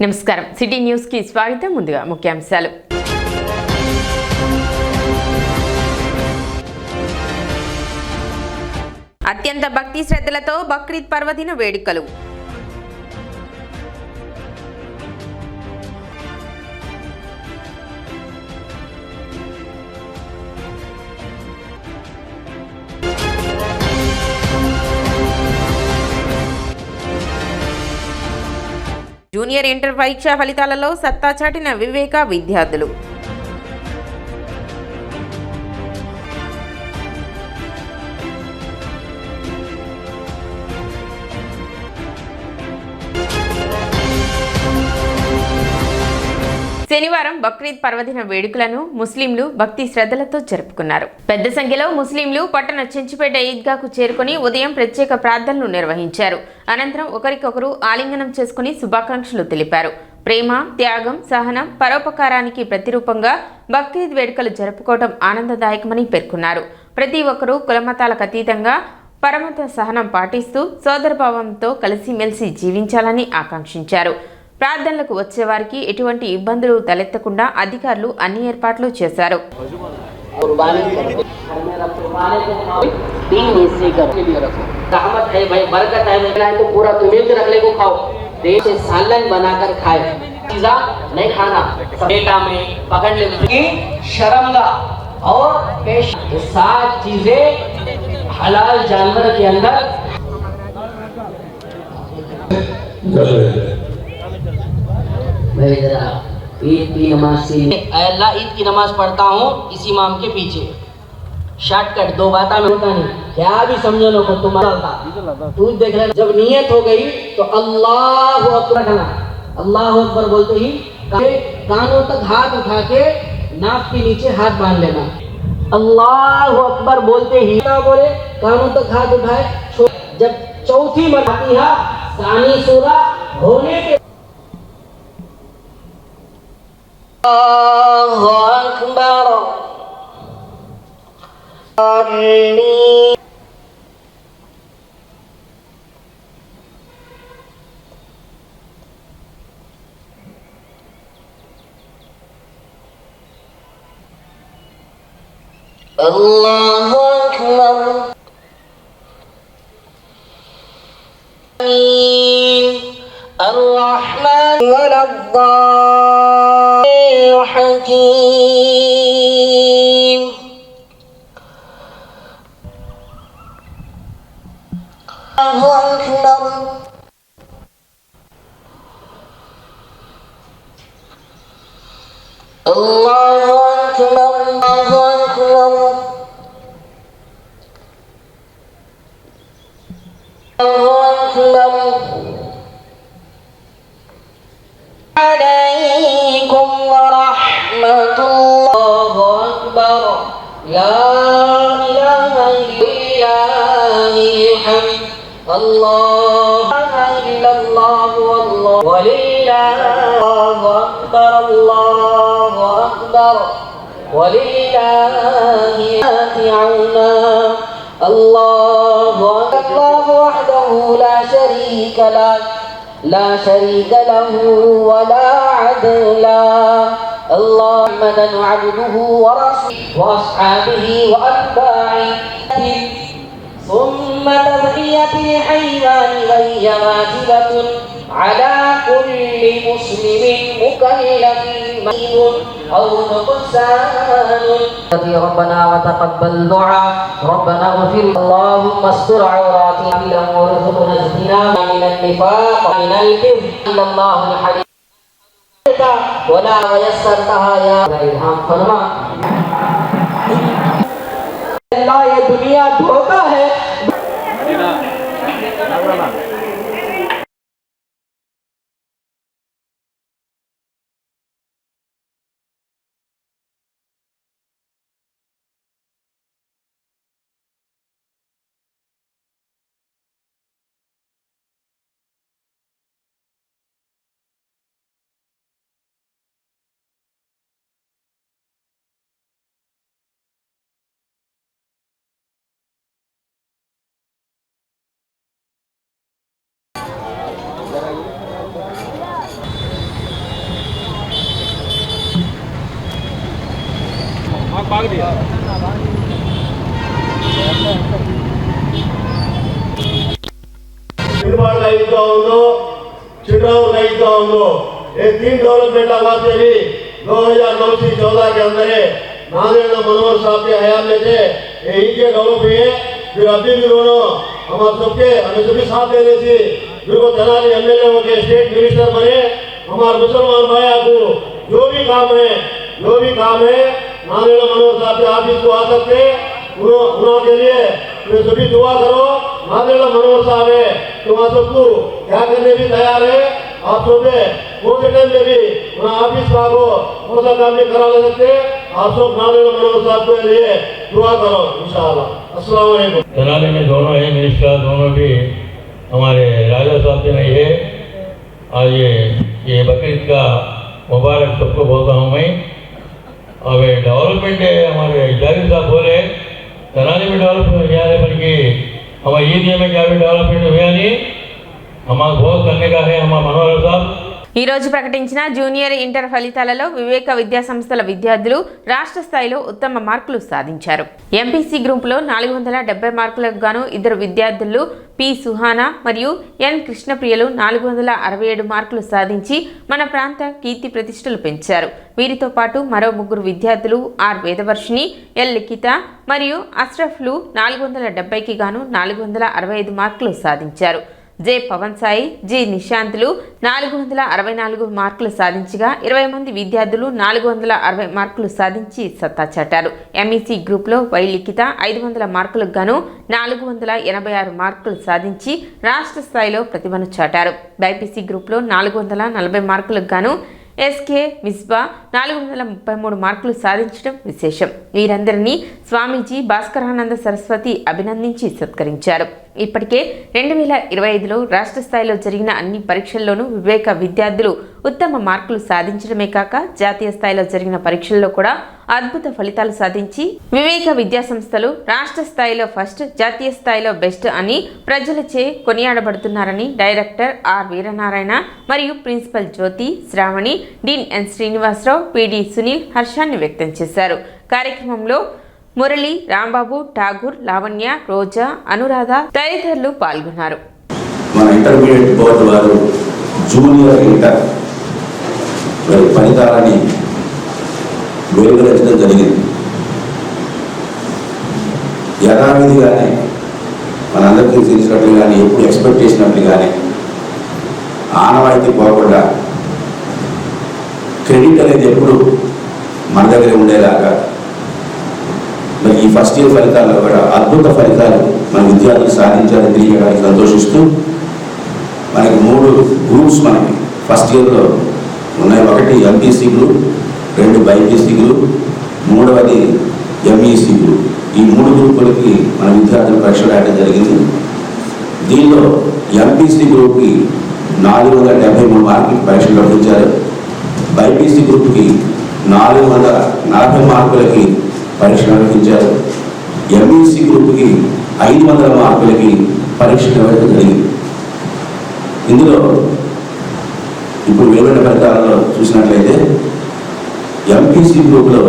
నమస్కారం city news కి స్వాగతం. ముందుగా ముఖ్యాంశాలు. అత్యంత భక్తి శ్రద్ధలతో బక్రీద్ పర్వదిన వేడుకలు. జూనియర్ ఇంటర్ పరీక్షా ఫలితాలలో సత్తా చాటిన వివేక విద్యార్థులు. శనివారం బక్రీద్ పర్వదిన వేడుకలను ముస్లింలు భక్తి శ్రద్ధలతో జరుపుకున్నారు. పెద్ద సంఖ్యలో ముస్లింలు పట్టణ చెంచుపేట ఈద్గాకు చేరుకుని ఉదయం ప్రత్యేక ప్రార్థనలు నిర్వహించారు. అనంతరం ఒకరికొకరు ఆలింగనం చేసుకుని శుభాకాంక్షలు తెలిపారు. ప్రేమ, త్యాగం, సహనం, పరోపకారానికి ప్రతిరూపంగా బక్రీద్ వేడుకలు జరుపుకోవడం ఆనందదాయకమని పేర్కొన్నారు. ప్రతి ఒక్కరూ కులమతాలకు అతీతంగా పరమత సహనం పాటిస్తూ సోదరభావంతో కలిసిమెలిసి జీవించాలని ఆకాంక్షించారు. ప్రార్థనలకు వచ్చేవారికి ఎటువంటి ఇబ్బందులు తలెత్తకుండా అధికారులు అన్ని ఏర్పాట్లు చేశారు. भाई जरा ईद की नमाज से अल्लाह ईद की नमाज पढ़ता हूँ इस इमाम के पीछे शॉर्टकट दो बातें में होता नहीं क्या भी समझो लोग तुम्हारा तू देख रहे जब नियत हो गई तो अल्लाह अकबर कहना अल्लाह अकबर बोलते ही कानों तक हाथ उठा के नाक के नीचे हाथ बांध लेना अल्लाह अकबर बोलते ही ना बोले कानों तक हाथ उठाए जब चौथी मरतबा सानी सूरा होने के Allahu Akbar Allahu Akbar Ar-Rahman wal-Rahim Hakim Allahu Akbar Allahu Akbar Allahu Akbar Allahu Akbar عليكم ورحمة الله أكبر لا إله إلا الحمد الله إلا الله والله ولله أكبر الله أكبر ولله عونا الله أكبر وحده لا شريك له لا شريك له ولا عدل الله محمدا عبده ورسوله واصحابه واتباعه ثم تضحية الحيوان وهي واجبة على كل مسلم مكلف مريض أو نقصان ربنا وتقبل دعاء ربنا اغفر اللهم استر عوراتنا وارزقنا اجتنابا من النفاق من الكذب إلا الله الحليم ولا ويسرتها يا إلهام فرما अल्लाह ये दुनिया धोखा है ये 3 डेवलपमेंट आवाज भी 2009 से 14 के अंदर है नादेड़ मनोहर साहब के हयात में थे यही के डेवलप हुए फिर अभी भी दोनों हमारे सबके हमें सभी साथ देने से फिर को तेनाली एमएलए हो के स्टेट मिनिस्टर बने हमारे मुसलमान भाई को जो भी काम है नादेड़ मनोहर साहब के ऑफिस को आ सकते उनके लिए फिर सभी दुआ करो नादेड़ मनोहर साहब है तुम सबको क्या करने भी तैयार है आप सब वो टाइम में भी ऑफिस का कौन सा काम नहीं करा सकते आप सब नादेड़ मनोहर साहब के लिए दुआ करो इंशाअल्लाह। अस्सलाम वालेकुम। तेनाली में दोनों है मिनिस्टर दोनों भी हमारे राजा साहब से नहीं है। आज ये बकरीद का मुबारक सबको बोलता हूँ मैं। अब डेवलपमेंट है हमारे जावेद साहब बोले तेनाली में डेवलपमेंट क्या है बल्कि हमारे ईद में क्या भी डेवलपमेंट हुआ नहीं हमारा बहुत करने का है हमारा मनोहर साहब। ఈ రోజు ప్రకటించిన జూనియర్ ఇంటర్ ఫలితాలలో వివేక విద్యా సంస్థల విద్యార్థులు రాష్ట్ర స్థాయిలో ఉత్తమ మార్కులు సాధించారు. ఎంపీసీ గ్రూపులో 470 మార్కులకు గాను ఇద్దరు విద్యార్థులు పి సుహానా మరియు ఎన్ కృష్ణప్రియలు 467 మార్కులు సాధించి మన ప్రాంత కీర్తి ప్రతిష్టలు పెంచారు. వీరితో పాటు మరో ముగ్గురు విద్యార్థులు ఆర్ వేదవర్షిని, ఎల్ లిఖిత మరియు అష్రఫ్లు 470కి గాను 465 మార్కులు సాధించారు. జె పవన్ సాయి, జి నిశాంత్లు 464 మార్కులు సాధించగా 20 మంది విద్యార్థులు 460 మార్కులు సాధించి సత్తా చాటారు. ఎంఈసీ గ్రూప్లో వై లిఖిత 500 మార్కులకు గాను 486 మార్కులు సాధించి రాష్ట్ర స్థాయిలో ప్రతిభను చాటారు. బైపీసీ గ్రూప్లో 440 మార్కులకు గాను ఎస్కే మిస్బా 433 మార్కులు సాధించడం విశేషం. వీరందరినీ స్వామీజీ భాస్కరానంద సరస్వతి అభినందించి సత్కరించారు. ఇప్పటికే 2025లో రాష్ట్ర స్థాయిలో జరిగిన అన్ని పరీక్షల్లోనూ వివేక విద్యార్థులు ఉత్తమ మార్కులు సాధించడమే కాక జాతీయ స్థాయిలో జరిగిన పరీక్షల్లో కూడా అద్భుత ఫలితాలు సాధించి వివేక విద్యా సంస్థలు రాష్ట్ర స్థాయిలో ఫస్ట్, జాతీయ స్థాయిలో బెస్ట్ అని ప్రజలచే కొనియాడబడుతున్నారని డైరెక్టర్ ఆర్ వీరనారాయణ మరియు ప్రిన్సిపల్ జ్యోతి, శ్రావణి, డీన్ ఎన్ శ్రీనివాసరావు, పిడి సునీల్ హర్షాన్ని వ్యక్తం చేశారు. కార్యక్రమంలో మురళి, రాంబాబు, ఠాగూర్, లావణ్య, రోజా, అనురాధ తదితరులు పాల్గొన్నారు. మన ఇంటర్మీడియట్ బోర్డు వారు జూనియర్ ఇంటర్ ఫలితాలని వెలువరించడం జరిగింది. యథావిధిగానే మనందరికీ తెలిసినట్లుగానే ఎప్పుడు ఎక్స్పెక్ట్ చేసినట్లుగానే ఆనవాయితీ పోకుండా క్రెడిట్ అనేది ఎప్పుడు మన దగ్గర ఉండేలాగా మరి ఈ ఫస్ట్ ఇయర్ ఫలితాల్లో కూడా అద్భుత ఫలితాలు మన విద్యార్థులు సాధించాలని తెలియడానికి సంతోషిస్తూ మనకి 3 గ్రూప్స్ మనకి ఫస్ట్ ఇయర్లో ఉన్నాయి. ఒకటి ఎంపీసీ గ్రూప్, 2 బైపీసీ గ్రూప్, 3వది ఎంఈసీ గ్రూప్. ఈ 3 గ్రూపులకి మన విద్యార్థులు పరీక్షలు రాయడం జరిగింది. దీనిలో ఎంపీసీ గ్రూప్కి 473 మార్కులకి పరీక్షలు నిర్వహించారు. బైపీసీ గ్రూప్కి 440 మార్కులకి పరీక్ష నిర్వహించారు. ఎంఈసీ గ్రూప్కి 500 మార్కులకి పరీక్ష నిర్వహించడం జరిగింది. ఇందులో ఇప్పుడు వెలువడిన ఫలితాలలో చూసినట్లయితే ఎంపీసీ గ్రూప్లో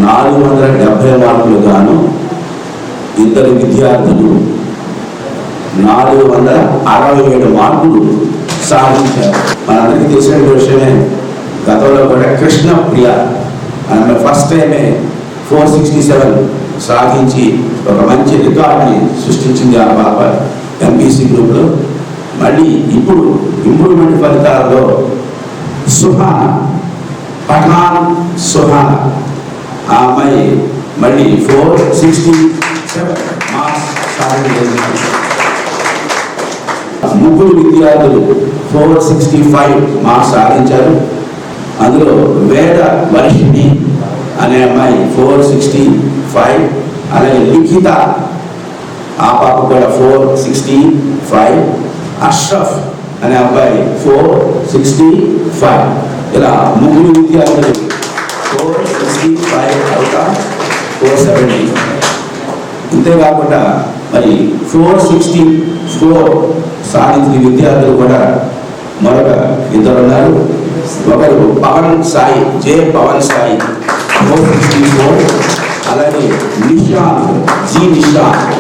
470 మార్కులు గాను ఇద్దరు విద్యార్థులు 467 మార్కులు సాధించారు. మనందరికీ తెలిసిన విషయమే, గతంలో కూడా కృష్ణప్రియ ఆమె ఫస్ట్ టైమే 467 సాధించి ఒక మంచి రికార్డుని సృష్టించింది ఆ పాప ఎంపీసీ గ్రూప్లో. మళ్ళీ ఇప్పుడు ఇంప్రూవ్మెంట్ ఫలితాల్లో సుహానా, పఠాన్ సుహానా ఆ అమ్మాయి మళ్ళీ 467 మార్క్స్ సాధించింది. 3 విద్యార్థులు 465 మార్క్స్ సాధించారు. అందులో వేద వర్షిణి అనే అమ్మాయి 465, అలాగే లిఖిత ఆ పాప కూడా 465, అష్రఫ్ అనే అబ్బాయి 465. ఇలా 3 విద్యార్థులు 465 అవుతా 470. ఇంతేకాకుండా మరి 464 సాధించిన విద్యార్థులు కూడా మరొక 2 ఉన్నారు. ఒకరు పవన్ సాయి, జే పవన్ సాయి 464, అలాగే నిశాంత్, జీ నిశాంత్.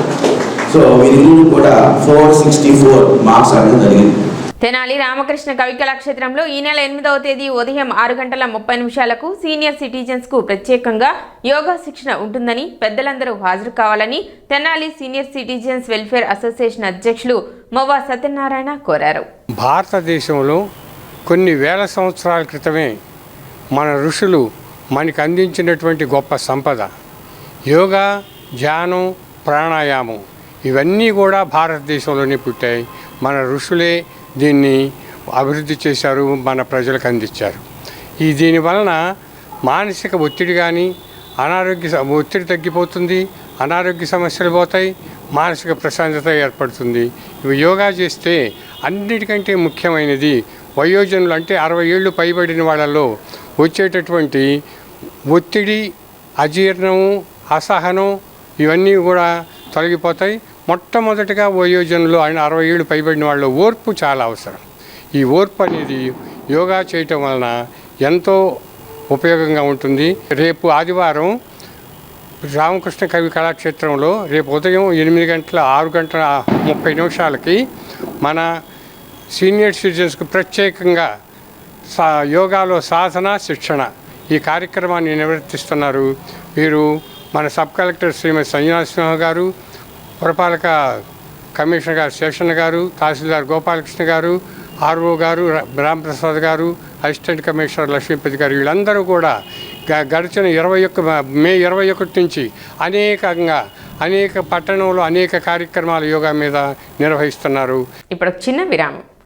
సో వీరిని కూడా 464 మార్క్స్ అనేది జరిగింది. తెనాలి రామకృష్ణ కవి కళాక్షేత్రంలో ఈ నెల 8వ తేదీ ఉదయం 6:30 సీనియర్ సిటిజన్స్ కు ప్రత్యేకంగా యోగా శిక్షణ ఉంటుందని, పెద్దలందరూ హాజరు కావాలని Tenali senior citizens welfare association అధ్యక్షులు మొవ్వా సత్యనారాయణ కోరారు. భారతదేశంలో కొన్ని వేల సంవత్సరాల క్రితమే మన ఋషులు మనకు అందించినటువంటి గొప్ప సంపద యోగా, ధ్యానం, ప్రాణాయామం ఇవన్నీ కూడా భారతదేశంలోనే పుట్టాయి. మన ఋషులే దీన్ని అభివృద్ధి చేశారు, మన ప్రజలకు అందించారు. దీనివలన మానసిక ఒత్తిడి కానీ ఒత్తిడి తగ్గిపోతుంది, అనారోగ్య సమస్యలు పోతాయి, మానసిక ప్రశాంతత ఏర్పడుతుంది. ఇవి యోగా చేస్తే అన్నిటికంటే ముఖ్యమైనది వయోజనులు అంటే 60 ఏళ్ళు పైబడిన వాళ్ళలో వచ్చేటటువంటి ఒత్తిడి, అజీర్ణము, అసహనం ఇవన్నీ కూడా తొలగిపోతాయి. మొట్టమొదటిగా వయోజనులు 60 ఏళ్ళు పైబడిన వాళ్ళు ఓర్పు చాలా అవసరం. ఈ ఓర్పు అనేది యోగా చేయటం వలన ఎంతో ఉపయోగంగా ఉంటుంది. రేపు ఆదివారం రామకృష్ణ కవి కళాక్షేత్రంలో రేపు ఉదయం 6:30 మన సీనియర్ సిటిజన్స్కి ప్రత్యేకంగా యోగాలో సాధన, శిక్షణ ఈ కార్యక్రమాన్ని నిర్వర్తిస్తున్నారు. వీరు మన సబ్ కలెక్టర్ శ్రీమతి సంజనా సింహ గారు, పురపాలక కమిషనర్ గారు శేషన్న గారు, తహసీల్దార్ గోపాలకృష్ణ గారు, ఆర్ఓ గారు రామప్రసాద్ గారు, అసిస్టెంట్ కమిషనర్ లక్ష్మీపతి గారు వీళ్ళందరూ కూడా గడిచిన మే 21 నుంచి అనేక పట్టణంలో అనేక కార్యక్రమాలు యోగా మీద నిర్వహిస్తున్నారు. ఇప్పుడు చిన్న విరామం.